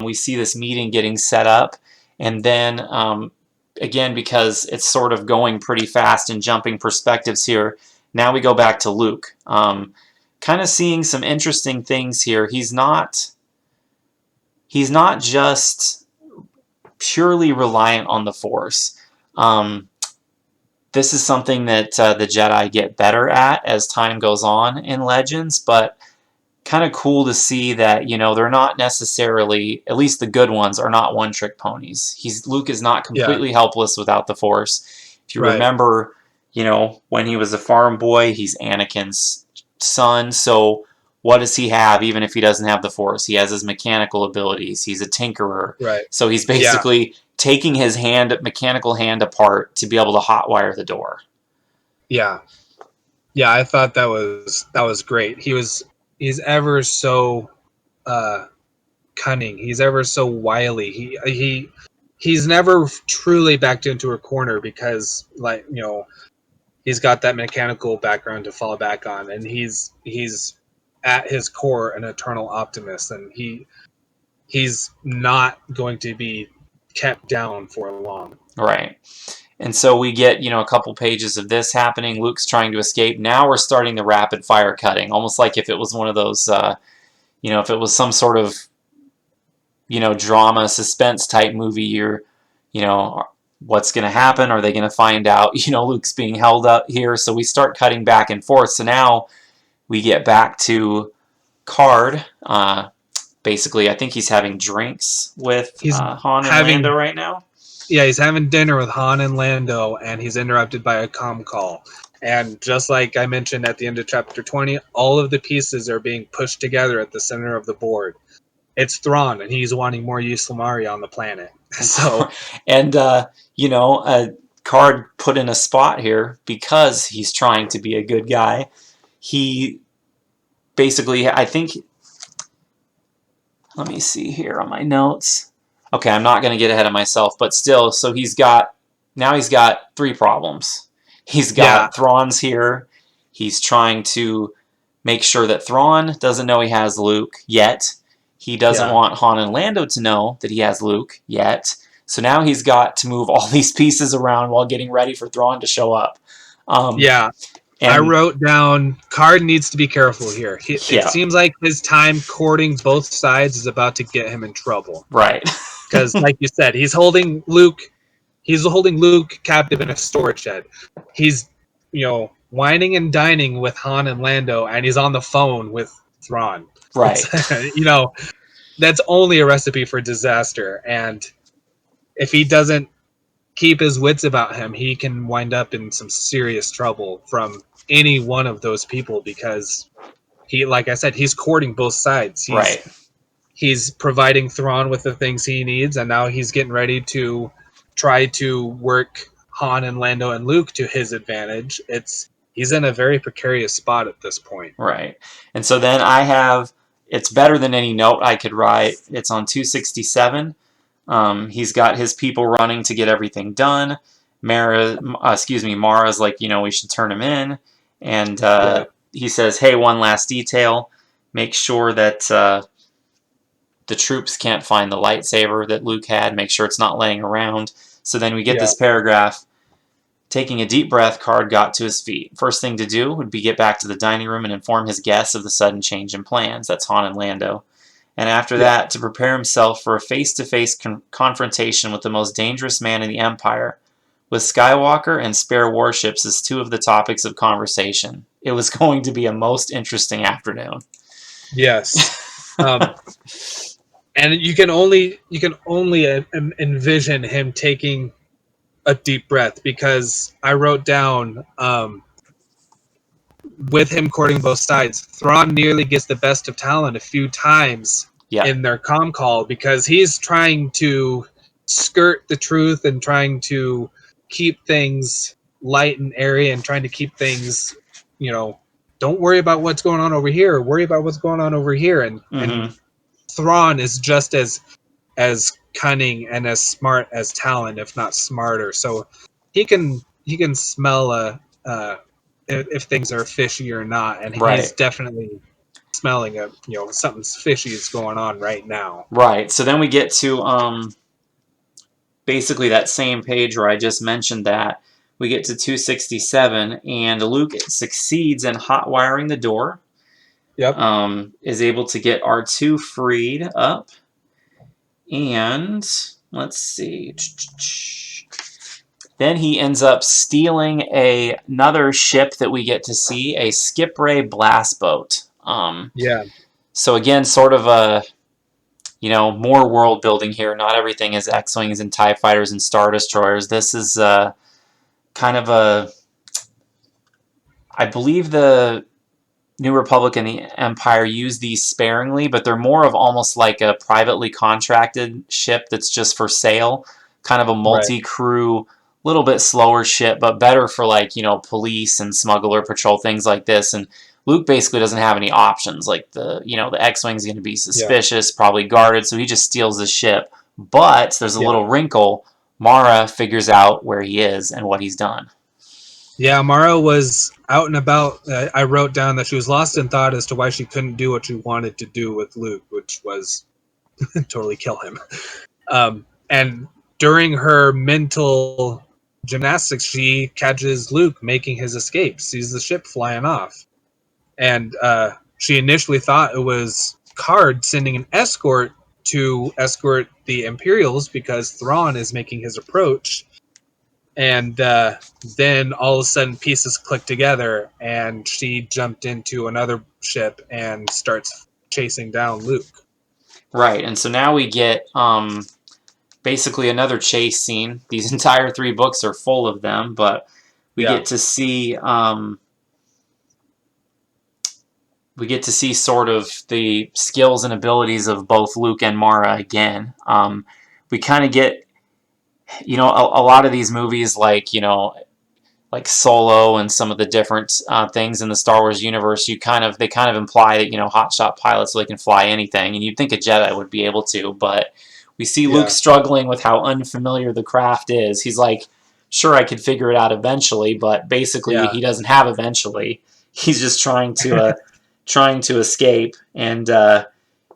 we see this meeting getting set up, and then again, because it's sort of going pretty fast and jumping perspectives here, now we go back to Luke. Kind of seeing some interesting things here. He's not just purely reliant on the Force. This is something that the Jedi get better at as time goes on in Legends, but kind of cool to see that, they're not necessarily, at least the good ones, are not one-trick ponies. Luke is not completely helpless without the Force. If you remember, when he was a farm boy, he's Anakin's son, so what does he have even if he doesn't have the Force? He has his mechanical abilities. He's a tinkerer. Right. So he's basically taking his mechanical hand apart to be able to hotwire the door. Yeah. Yeah, I thought that was great. He's ever so cunning. He's ever so wily. He's never truly backed into a corner because, he's got that mechanical background to fall back on, and he's at his core an eternal optimist, and he's not going to be kept down for long. Right. And so we get, a couple pages of this happening. Luke's trying to escape. Now we're starting the rapid fire cutting, almost like if it was one of those, if it was some sort of, drama, suspense type movie, what's going to happen? Are they going to find out, Luke's being held up here? So we start cutting back and forth. So now we get back to Card. Basically, I think he's having drinks with Han and Lando right now. Yeah, he's having dinner with Han and Lando, and he's interrupted by a comm call. And just like I mentioned at the end of Chapter 20, all of the pieces are being pushed together at the center of the board. It's Thrawn, and he's wanting more Yuslamari on the planet. So, and, Card put in a spot here because he's trying to be a good guy. He basically, I think... Let me see here on my notes. Okay, I'm not going to get ahead of myself, but still, so he's got 3 problems. He's got Thrawn's here. He's trying to make sure that Thrawn doesn't know he has Luke yet. He doesn't want Han and Lando to know that he has Luke yet. So now he's got to move all these pieces around while getting ready for Thrawn to show up. And I wrote down, Card needs to be careful here. It seems like his time courting both sides is about to get him in trouble. Right. Because, like you said, he's holding Luke captive in a storage shed. He's, whining and dining with Han and Lando, and he's on the phone with Thrawn. Right. That's only a recipe for disaster. And if he doesn't keep his wits about him, he can wind up in some serious trouble from any one of those people, because like I said, he's courting both sides. He's providing Thrawn with the things he needs, and now he's getting ready to try to work Han and Lando and Luke to his advantage. He's in a very precarious spot at this point. Right. And so then I have, it's better than any note I could write. It's on 267. He's got his people running to get everything done. Mara's like, we should turn him in. And he says, hey, one last detail. Make sure that the troops can't find the lightsaber that Luke had. Make sure it's not laying around. So then we get this paragraph. Taking a deep breath, Card got to his feet. First thing to do would be get back to the dining room and inform his guests of the sudden change in plans. That's Han and Lando. And after that, to prepare himself for a face-to-face confrontation with the most dangerous man in the Empire, with Skywalker and spare warships as 2 of the topics of conversation. It was going to be a most interesting afternoon. Yes. And you can only envision him taking a deep breath, because I wrote down, with him courting both sides, Thrawn nearly gets the best of Talon a few times in their comm call, because he's trying to skirt the truth and trying to keep things light and airy and trying to keep things, don't worry about what's going on over here, worry about what's going on over here. And Thrawn is just as cunning and as smart as Talon, if not smarter. So he can smell if things are fishy or not, and he's definitely smelling a something's fishy is going on right now. Right. So then we get to basically that same page where I just mentioned that. We get to 267, and Luke succeeds in hot wiring the door. Yep. Is able to get R2 freed up. And let's see. Then he ends up stealing another ship that we get to see, a skip-ray blast boat. Yeah. So again, sort of a, more world building here. Not everything is X-Wings and TIE Fighters and Star Destroyers. This is kind of a, I believe the New Republic and the Empire use these sparingly, but they're more of almost like a privately contracted ship that's just for sale. Kind of a multi-crew, little bit slower ship, but better for police and smuggler patrol, things like this. And Luke basically doesn't have any options. Like the X-Wing's going to be suspicious, probably guarded, so he just steals the ship. But there's a little wrinkle. Mara figures out where he is and what he's done. Yeah, Mara was out and about. I wrote down that she was lost in thought as to why she couldn't do what she wanted to do with Luke, which was totally kill him. And during her mental gymnastics, she catches Luke making his escape, sees the ship flying off. And she initially thought it was Card sending an escort to escort the Imperials because Thrawn is making his approach. And then all of a sudden pieces click together and she jumped into another ship and starts chasing down Luke. Right, and so now we get basically another chase scene. These entire 3 books are full of them, but we get to see sort of the skills and abilities of both Luke and Mara again. We kind of get a lot of these movies like Solo and some of the different things in the Star Wars universe, they kind of imply that hotshot pilots, so they can fly anything, and you'd think a Jedi would be able to, but we see Luke struggling with how unfamiliar the craft is. He's like, sure, I could figure it out eventually, but basically he doesn't have eventually. He's just trying to escape, and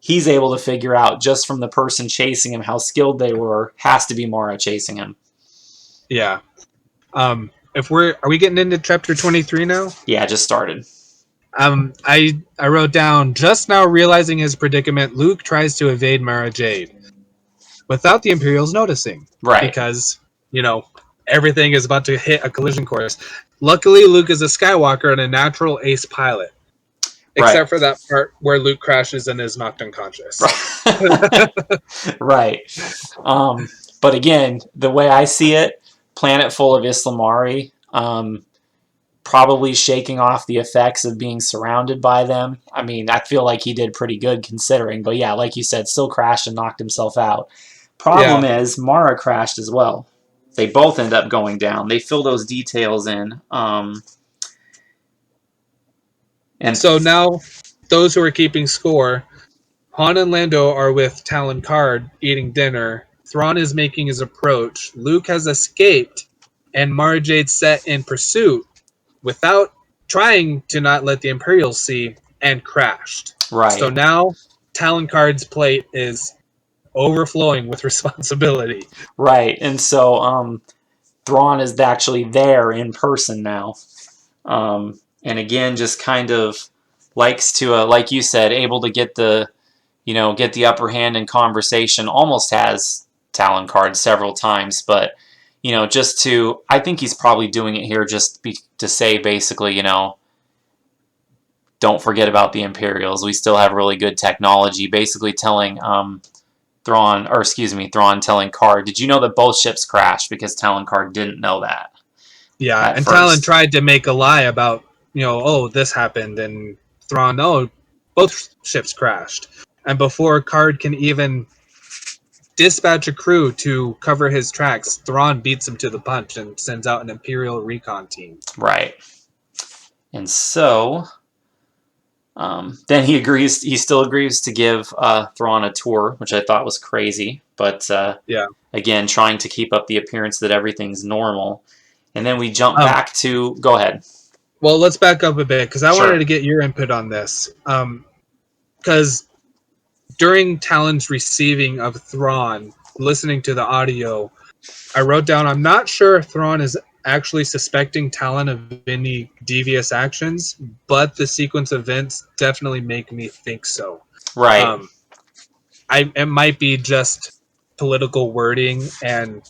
he's able to figure out just from the person chasing him how skilled they were. Has to be Mara chasing him. Yeah. Are we getting into chapter 23 now? Yeah, just started. I wrote down, just now realizing his predicament, Luke tries to evade Mara Jade without the Imperials noticing. Right. Because, everything is about to hit a collision course. Luckily, Luke is a Skywalker and a natural ace pilot. Except for that part where Luke crashes and is knocked unconscious. Right. But again, the way I see it, planet full of Islamari, probably shaking off the effects of being surrounded by them. I mean, I feel like he did pretty good considering. But yeah, like you said, still crashed and knocked himself out. Problem is, Mara crashed as well. They both end up going down. They fill those details in. And so now, those who are keeping score, Han and Lando are with Talon Card eating dinner. Thrawn is making his approach. Luke has escaped, and Mara Jade set in pursuit without trying to not let the Imperials see, and crashed. Right. So now, Talon Card's plate is overflowing with responsibility. Right, and so Thrawn is actually there in person now. And again, just kind of likes to, like you said, able to get the upper hand in conversation. Almost has Talon Card several times, but I think he's probably doing it here just to say basically, don't forget about the Imperials. We still have really good technology. Basically telling Thrawn telling Card, did you know that both ships crashed? Because Talon Card didn't know that. Yeah, and first. Talon tried to make a lie about, this happened, and Thrawn, both ships crashed. And before Card can even dispatch a crew to cover his tracks, Thrawn beats him to the punch and sends out an Imperial recon team. Right. And so, then he still agrees to give Thrawn a tour, which I thought was crazy. But, again, trying to keep up the appearance that everything's normal. And then we jump back to... Go ahead. Well, let's back up a bit, because I wanted to get your input on this. because during Talon's receiving of Thrawn, listening to the audio, I wrote down, I'm not sure if Thrawn is actually suspecting Talon of any devious actions, but the sequence of events definitely make me think so. Right. It might be just political wording and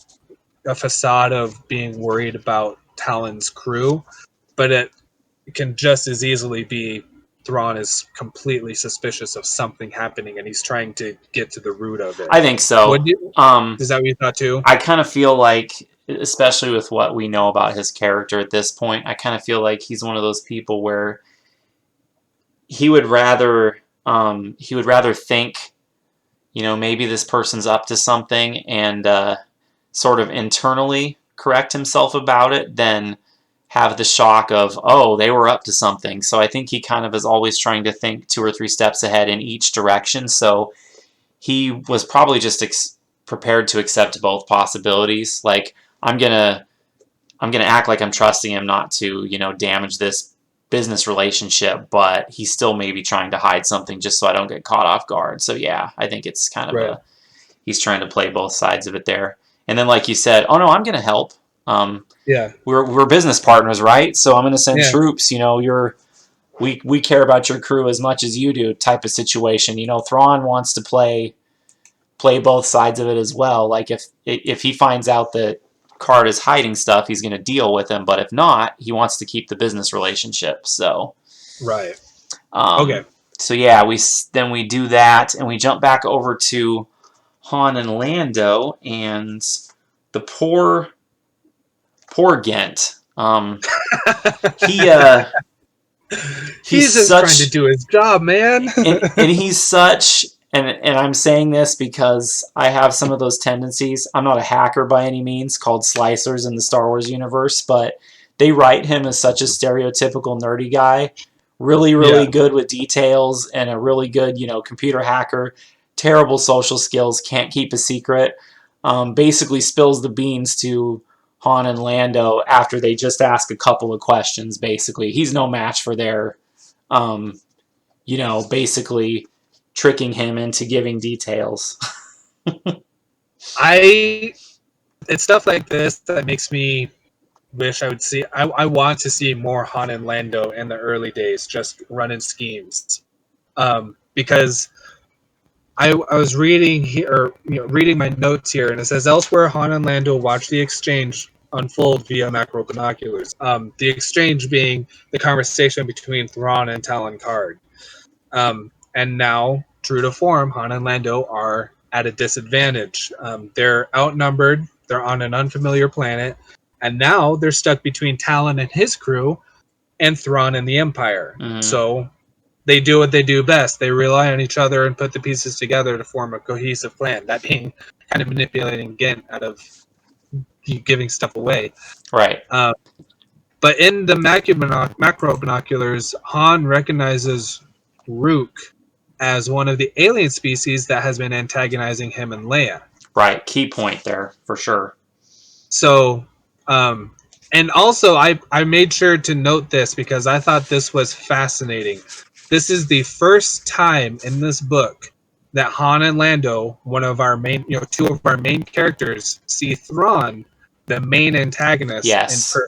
a facade of being worried about Talon's crew, but it can just as easily be Thrawn is completely suspicious of something happening and he's trying to get to the root of it. I think so. Is that what you thought too? I kind of feel like, especially with what we know about his character at this point, I kind of feel like he's one of those people where he would rather think, maybe this person's up to something and sort of internally correct himself about it than have the shock of, oh, they were up to something. So I think he kind of is always trying to think 2 or 3 steps ahead in each direction. So he was probably just prepared to accept both possibilities. Like, I'm gonna act like I'm trusting him not to, damage this business relationship, but he's still maybe trying to hide something just so I don't get caught off guard. So yeah, I think it's kind of Right. He's trying to play both sides of it there. And then, like you said, oh no, I'm gonna help. Yeah. We're business partners, right? So I'm gonna send Yeah. troops. We care about your crew as much as you do, type of situation. Thrawn wants to play both sides of it as well. Like, if he finds out that Card is hiding stuff, he's going to deal with him. But if not, he wants to keep the business relationship. So, right. Okay. So yeah, we do that, and we jump back over to Han and Lando, and the poor Ghent. He's just trying to do his job, man. and he's such, and I'm saying this because I have some of those tendencies. I'm not a hacker by any means, called slicers in the Star Wars universe, but they write him as such a stereotypical nerdy guy, really good with details, and a really good, computer hacker, terrible social skills, can't keep a secret, basically spills the beans to Han and Lando after they just ask a couple of questions. Basically, he's no match for their, basically tricking him into giving details. It's stuff like this that makes me wish I would see. I want to see more Han and Lando in the early days, just running schemes, because I was reading here, reading my notes here, and it says elsewhere Han and Lando watch the exchange unfold via macro binoculars. The exchange being the conversation between Thrawn and Talon Card. And now, true to form, Han and Lando are at a disadvantage. They're outnumbered. They're on an unfamiliar planet, and now they're stuck between Talon and his crew, and Thrawn and the Empire. Mm-hmm. So they do what they do best. They rely on each other and put the pieces together to form a cohesive plan. That being kind of manipulating Ghent out of giving stuff away. Right. But in the macro binoculars, Han recognizes Rook as one of the alien species that has been antagonizing him and Leia. Right. Key point there, for sure. So, and also I made sure to note this because I thought this was fascinating. This is the first time in this book that Han and Lando, one of our main, two of our main characters, see Thrawn, the main antagonist, in person.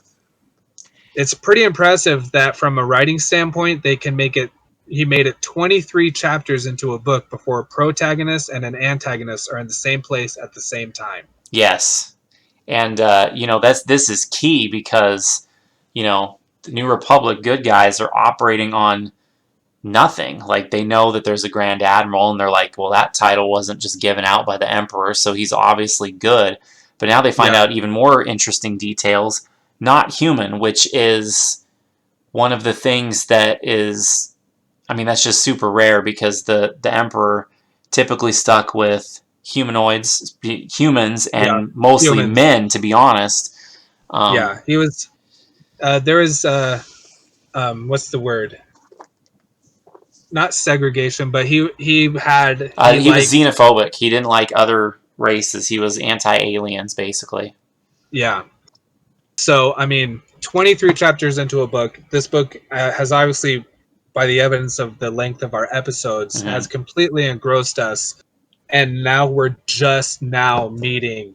It's pretty impressive that from a writing standpoint, they can make it. He made it 23 chapters into a book before a protagonist and an antagonist are in the same place at the same time. Yes. And, this is key because, the New Republic good guys are operating on nothing. Like, they know that there's a Grand Admiral, and they're like, well, that title wasn't just given out by the Emperor, so he's obviously good. But now they find out even more interesting details. Not human, which is one of the things that is, that's just super rare because the Emperor typically stuck with humans, and mostly humans. Men, to be honest. He was. There was. What's the word? Not segregation, but he had. He was xenophobic. He didn't like other races. He was anti-aliens, basically. Yeah. So 23 chapters into a book. This book has obviously by the evidence of the length of our episodes, has completely engrossed us. And now we're just now meeting.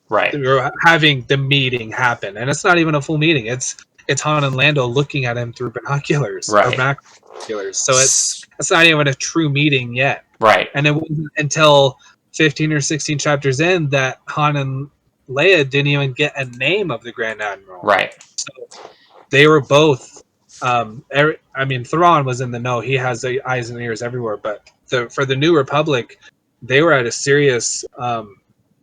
Right. We're having the meeting happen, and it's not even a full meeting. It's Han and Lando looking at him through binoculars or binoculars. So it's not even a true meeting yet. Right. And it wasn't until 15 or 16 chapters in that Han and Leia didn't even get a name of the Grand Admiral. Right. So they were both. I mean, Thrawn was in the know. He has the eyes and ears everywhere. But for the New Republic, they were at a serious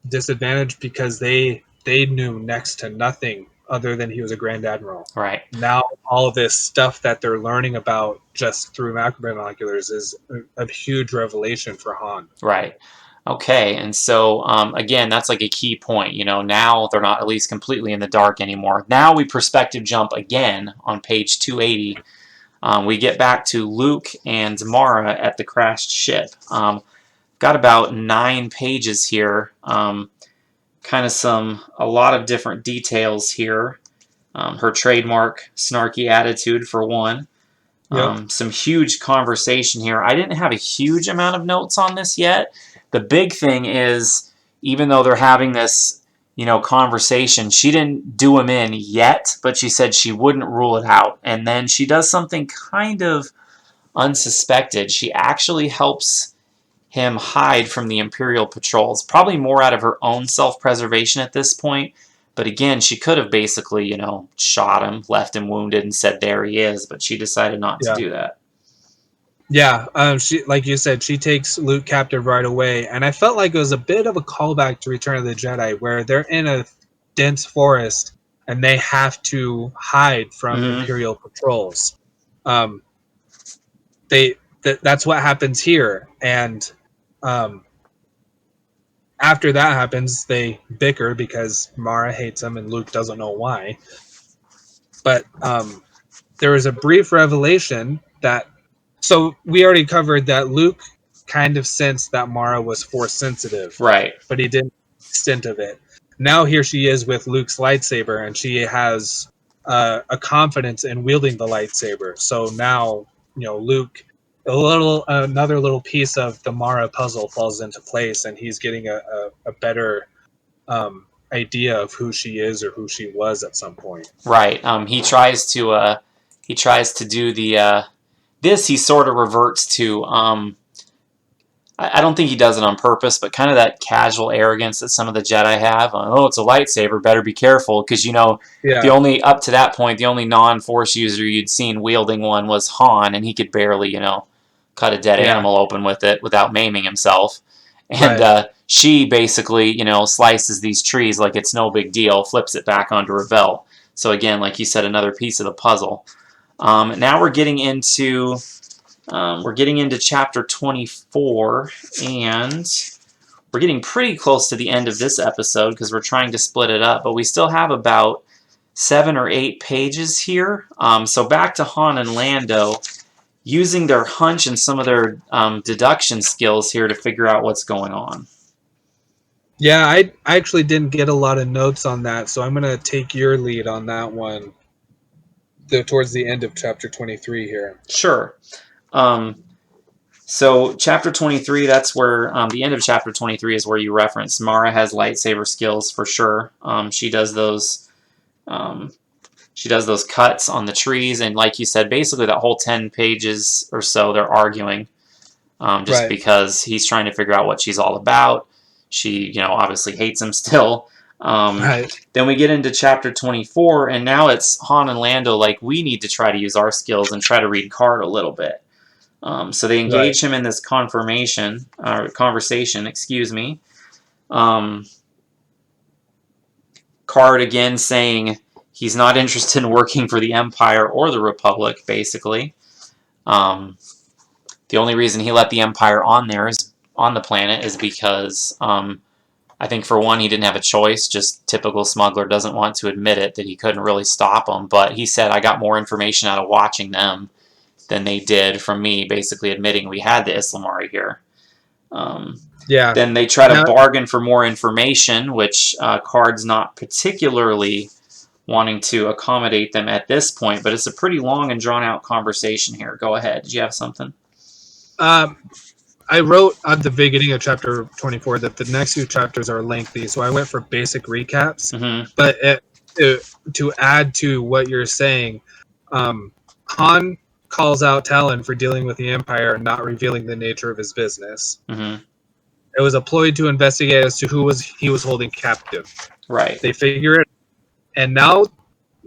disadvantage because they knew next to nothing other than he was a Grand Admiral. Right. Now all of this stuff that they're learning about just through macro binoculars is a huge revelation for Han. Right. Okay, and so again, that's like a key point. You know, now they're not at least completely in the dark anymore. Now we perspective jump again on page 280. We get back to Luke and Mara at the crashed ship. Got about 9 pages here. Kind of a lot of different details here. Her trademark snarky attitude for one. Yep. Some huge conversation here. I didn't have a huge amount of notes on this yet. The big thing is, even though they're having this, conversation, she didn't do him in yet, but she said she wouldn't rule it out. And then she does something kind of unsuspected. She actually helps him hide from the Imperial patrols, probably more out of her own self-preservation at this point. But again, she could have basically, shot him, left him wounded, and said, there he is. But she decided not to do that. Yeah, she, like you said, she takes Luke captive right away. And I felt like it was a bit of a callback to Return of the Jedi, where they're in a dense forest and they have to hide from Imperial patrols. That's what happens here. And after that happens, they bicker because Mara hates him and Luke doesn't know why. But there was a brief revelation that... So we already covered that Luke kind of sensed that Mara was Force sensitive. Right. But he didn't extent of it. Now here she is with Luke's lightsaber, and she has a confidence in wielding the lightsaber. So now, Luke... another little piece of the Mara puzzle falls into place, and he's getting a better idea of who she is or who she was at some point. Right. He tries to do the he sort of reverts to I don't think he does it on purpose, but kind of that casual arrogance that some of the Jedi have. Oh, it's a lightsaber, better be careful, because the only up to that point, the only non-Force user you'd seen wielding one was Han, and he could barely cut a dead animal open with it without maiming himself. And she basically, slices these trees like it's no big deal, flips it back onto her belt. So again, like you said, another piece of the puzzle. Now we're getting into chapter 24, and we're getting pretty close to the end of this episode because we're trying to split it up, but we still have about 7 or 8 pages here. So back to Han and Lando, using their hunch and some of their deduction skills here to figure out what's going on. Yeah, I actually didn't get a lot of notes on that, so I'm going to take your lead on that one towards the end of chapter 23 here. Sure. So chapter 23, that's where the end of chapter 23 is where you reference Mara has lightsaber skills for sure. She does those cuts on the trees, and like you said, basically that whole 10 pages or so they're arguing because he's trying to figure out what she's all about. She, obviously hates him still. Then we get into chapter 24, and now it's Han and Lando like, we need to try to use our skills and try to read Card a little bit. So they engage him in this conversation, Card again saying he's not interested in working for the Empire or the Republic, basically. The only reason he let the Empire on the planet is because I think for one, he didn't have a choice. Just typical smuggler doesn't want to admit it, that he couldn't really stop them. But he said, I got more information out of watching them than they did from me, basically admitting we had the Islamari here. Then they try to bargain for more information, which Card's not particularly wanting to accommodate them at this point. But it's a pretty long and drawn out conversation here. Go ahead. Did you have something? I wrote at the beginning of chapter 24 that the next few chapters are lengthy, so I went for basic recaps. Mm-hmm. But to add to what you're saying, Han calls out Talon for dealing with the Empire and not revealing the nature of his business. Mm-hmm. It was a ploy to investigate as to who he was holding captive. Right. They figure it, and now,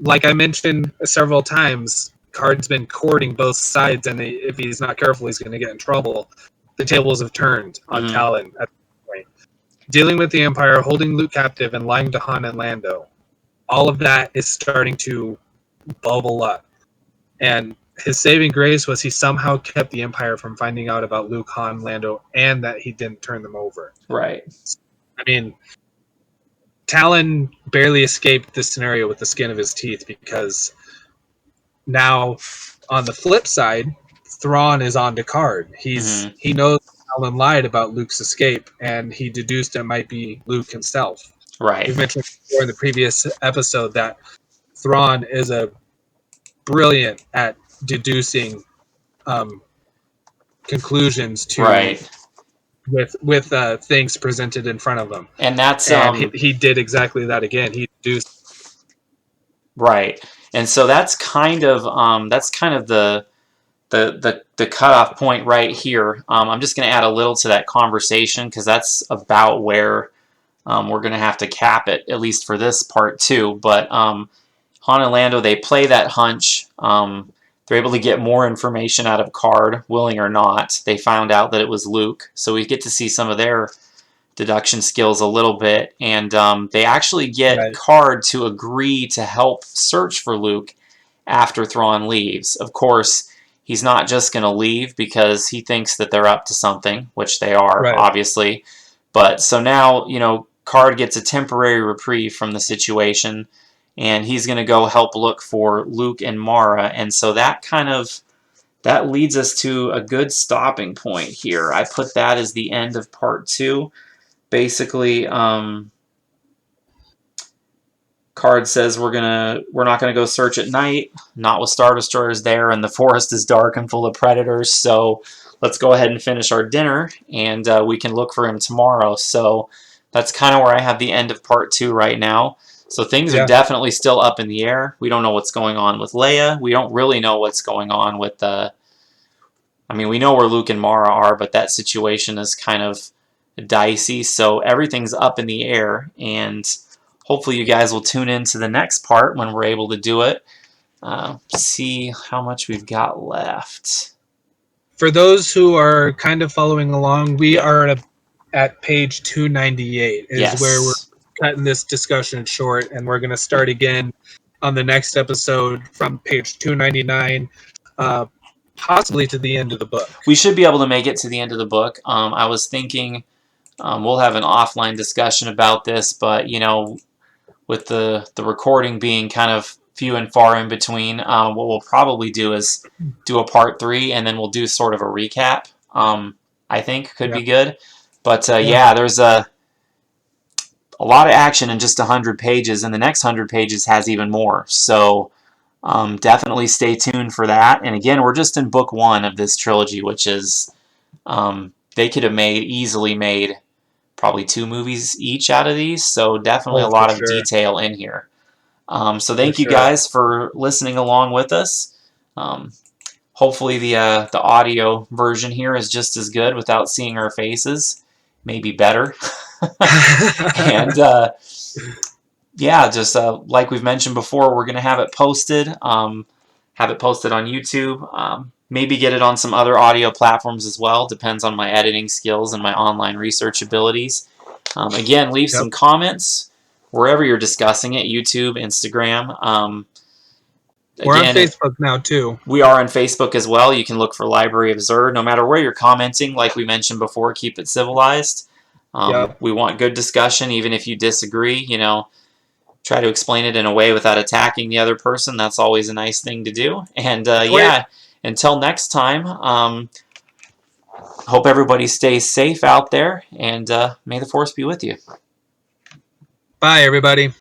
like I mentioned several times, Card's been courting both sides, and if he's not careful, he's going to get in trouble. The tables have turned on Talon at this point. Dealing with the Empire, holding Luke captive, and lying to Han and Lando. All of that is starting to bubble up. And his saving grace was he somehow kept the Empire from finding out about Luke, Han, Lando, and that he didn't turn them over. Right. I mean, Talon barely escaped this scenario with the skin of his teeth, because now, on the flip side, Thrawn is on to Card. He knows Talon lied about Luke's escape, and he deduced it might be Luke himself. Right. We mentioned before in the previous episode that Thrawn is brilliant at deducing conclusions to with things presented in front of him, and that's he did exactly that again. He deduced. Right, and so that's kind of the cutoff point right here. I'm just going to add a little to that conversation because that's about where we're going to have to cap it, at least for this part too. But Han and Lando, they play that hunch. They're able to get more information out of Card, willing or not. They found out that it was Luke, so we get to see some of their deduction skills a little bit, and they actually get Card to agree to help search for Luke after Thrawn leaves. Of course, he's not just going to leave because he thinks that they're up to something, which they are, obviously. But so now, Card gets a temporary reprieve from the situation, and he's going to go help look for Luke and Mara. And so that leads us to a good stopping point here. I put that as the end of part 2. Basically, Card says we're not gonna go search at night, not with Star Destroyers there, and the forest is dark and full of predators. So let's go ahead and finish our dinner, and we can look for him tomorrow. So that's kind of where I have the end of part 2 right now. So things are definitely still up in the air. We don't know what's going on with Leia. We don't really know what's going on with we know where Luke and Mara are, but that situation is kind of dicey. So everything's up in the air, and hopefully you guys will tune in to the next part when we're able to do it. See how much we've got left. For those who are kind of following along, we are at page 298 is where we're cutting this discussion short, and we're going to start again on the next episode from page 299, possibly to the end of the book. We should be able to make it to the end of the book. I was thinking we'll have an offline discussion about this, but with the recording being kind of few and far in between, what we'll probably do is do a part 3, and then we'll do sort of a recap. I think could be good. But there's a lot of action in just 100 pages, and the next 100 pages has even more. So definitely stay tuned for that. And again, we're just in book 1 of this trilogy, which is they could have easily made probably 2 movies each out of these. So definitely a lot of detail in here. So thank you guys for listening along with us. Hopefully the audio version here is just as good without seeing our faces. Maybe better. And just like we've mentioned before, we're going to have it posted. Have it posted on YouTube. Maybe get it on some other audio platforms as well. Depends on my editing skills and my online research abilities. Again, leave some comments wherever you're discussing it. YouTube, Instagram. We're on Facebook now, too. We are on Facebook as well. You can look for Library of Zerd. No matter where you're commenting, like we mentioned before, keep it civilized. We want good discussion, even if you disagree. Try to explain it in a way without attacking the other person. That's always a nice thing to do. And until next time, hope everybody stays safe out there, and may the Force be with you. Bye, everybody.